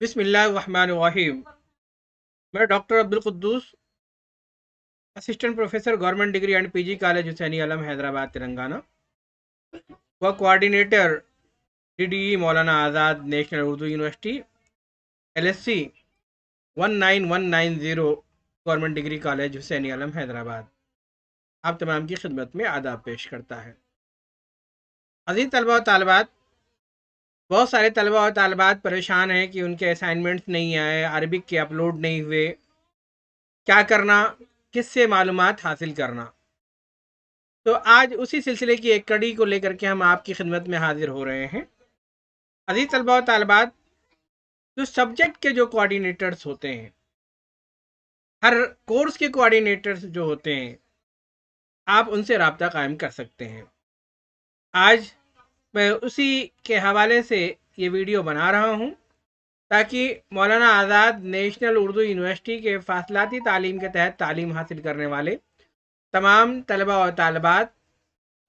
बिस्मिल्लाहिर्रहमानिर्रहीम। मैं doctor Abdul Quddus, assistant professor government degree and PG college Husaini Alam Hyderabad Telangana व coordinator DDE Maulana Azad national Urdu university LSC 19190 government degree college Husaini Alam Hyderabad आप तमाम की खिदमत में आदाब पेश करता है। अज़ीज़ तलबा व तालिबात, बहुत सारे तलबा और तालिबात परेशान हैं कि उनके असाइनमेंट्स नहीं आए, अरबिक के अपलोड नहीं हुए। क्या करना, किससे मालूमात हासिल करना। तो आज उसी सिलसिले की एक कड़ी को लेकर के हम आपकी खिदमत में हाजिर हो रहे हैं। अजीज तलबा और तालिबात, जो सब्जेक्ट के जो कोऑर्डिनेटर्स होते हैं, हर कोर्स के कोऑर्डिनेटर्स जो होते हैं, आप उनसे रब्ता कायम कर सकते हैं। आज मैं उसी के हवाले से ये वीडियो बना रहा हूँ ताकि मौलाना आज़ाद नेशनल उर्दू यूनिवर्सिटी के फासलाती तालीम के तहत तालीम हासिल करने वाले तमाम तलबा और तालिबात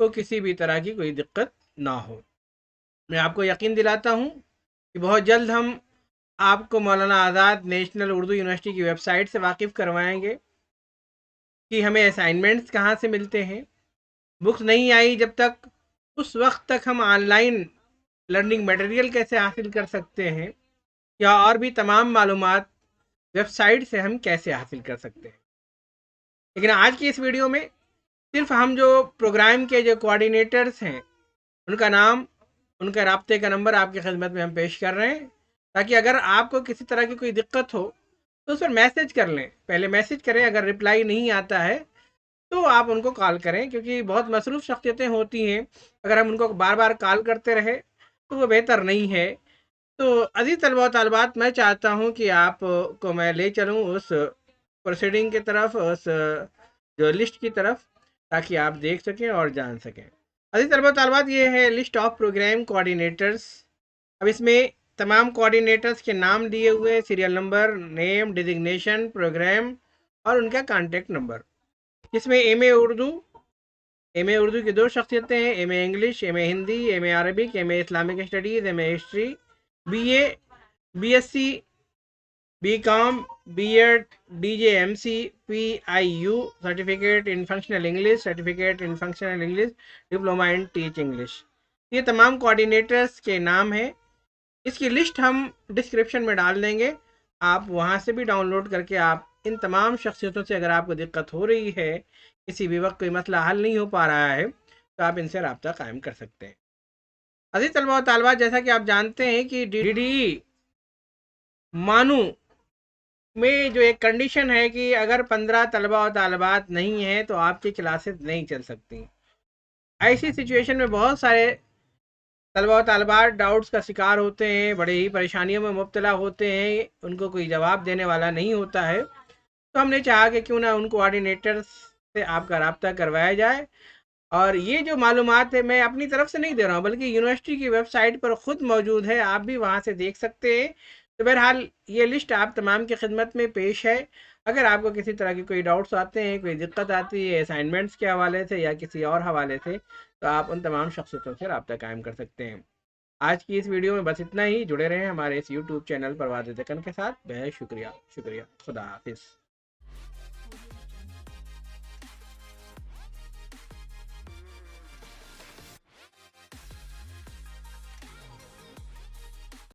को किसी भी तरह की कोई दिक्कत ना हो। मैं आपको यकीन दिलाता हूँ कि बहुत जल्द हम आपको मौलाना आज़ाद नेशनल उर्दू यूनिवर्सिटी की वेबसाइट से वाकिफ़ करवाएंगे कि हमें असाइनमेंट्स कहाँ से मिलते हैं। बुक्स नहीं आई जब तक, उस वक्त तक हम ऑनलाइन लर्निंग मटेरियल कैसे हासिल कर सकते हैं, या और भी तमाम मालूमात वेबसाइट से हम कैसे हासिल कर सकते हैं। लेकिन आज की इस वीडियो में सिर्फ हम जो प्रोग्राम के जो कोऑर्डिनेटर्स हैं, उनका नाम, उनका राब्ते का नंबर आपकी खिदमत में हम पेश कर रहे हैं, ताकि अगर आपको किसी तरह की कोई दिक्कत हो तो उस पर मैसेज कर लें। पहले मैसेज करें, अगर रिप्लाई नहीं आता है तो आप उनको कॉल करें, क्योंकि बहुत मसरूफ़ शख्सियतें होती हैं। अगर हम उनको बार बार कॉल करते रहे तो वो बेहतर नहीं है। तो अज़ीज़ तलबा व तालिबात, मैं चाहता हूँ कि आप को मैं ले चलूँ उस प्रोसीडिंग की तरफ, उस जो लिस्ट की तरफ, ताकि आप देख सकें और जान सकें। अज़ीज़ तलबा व तालिबात, ये है लिस्ट ऑफ प्रोग्राम कोऑर्डिनेटर्स। अब इसमें तमाम कोऑर्डिनेटर्स के नाम दिए हुए, serial number, name, designation, program और उनका कॉन्टेक्ट नंबर। इसमें एम ए उर्दू की 2 शख्सियतें हैं, M A English, M A Hindi, M A Arabic, M A Islamic studies, M A history, BA, BSc, BCom, B.Ed, DJMC, PIU, certificate in functional English, certificate in functional English, diploma in teach English. ये तमाम coordinators के नाम हैं। इसकी list हम description में डाल देंगे, आप वहाँ से भी डाउनलोड करके आप इन तमाम शख्सियतों से, अगर आपको दिक्कत हो रही है, किसी भी वक्त कोई मसला हल नहीं हो पा रहा है, तो आप इनसे रब्ता कायम कर सकते हैं। अज़ीज़ तलबा व तालिबात, जैसा कि आप जानते हैं कि DDE मानू में जो एक कंडीशन है कि अगर 15 तलबा और तालिबात नहीं हैं तो आपकी क्लासेस नहीं चल सकती। ऐसी सिचुएशन में बहुत सारे तलबा और तालिबात डाउट्स का शिकार होते हैं, बड़े ही परेशानियों में मुब्तला होते हैं, उनको कोई जवाब देने वाला नहीं होता है। तो हमने चाहा कि क्यों ना उन कोऑर्डिनेटर्स से आपका रब्ता करवाया जाए। और ये जो मालूमात है, मैं अपनी तरफ से नहीं दे रहा हूँ, बल्कि यूनिवर्सिटी की वेबसाइट पर ख़ुद मौजूद है, आप भी वहाँ से देख सकते हैं। तो बहरहाल ये लिस्ट आप तमाम की खिदमत में पेश है। अगर आपको किसी तरह की कोई डाउट्स आते हैं, कोई दिक्कत आती है असाइनमेंट्स के हवाले से या किसी और हवाले से, तो आप उन तमाम शख्सियतों से रब्ता कायम कर सकते हैं। आज की इस वीडियो में बस इतना ही। जुड़े रहें हमारे इस यूट्यूब चैनल परवाज़ दक्कन के साथ। बेहद शुक्रिया, शुक्रिया। खुदा हाफिज़।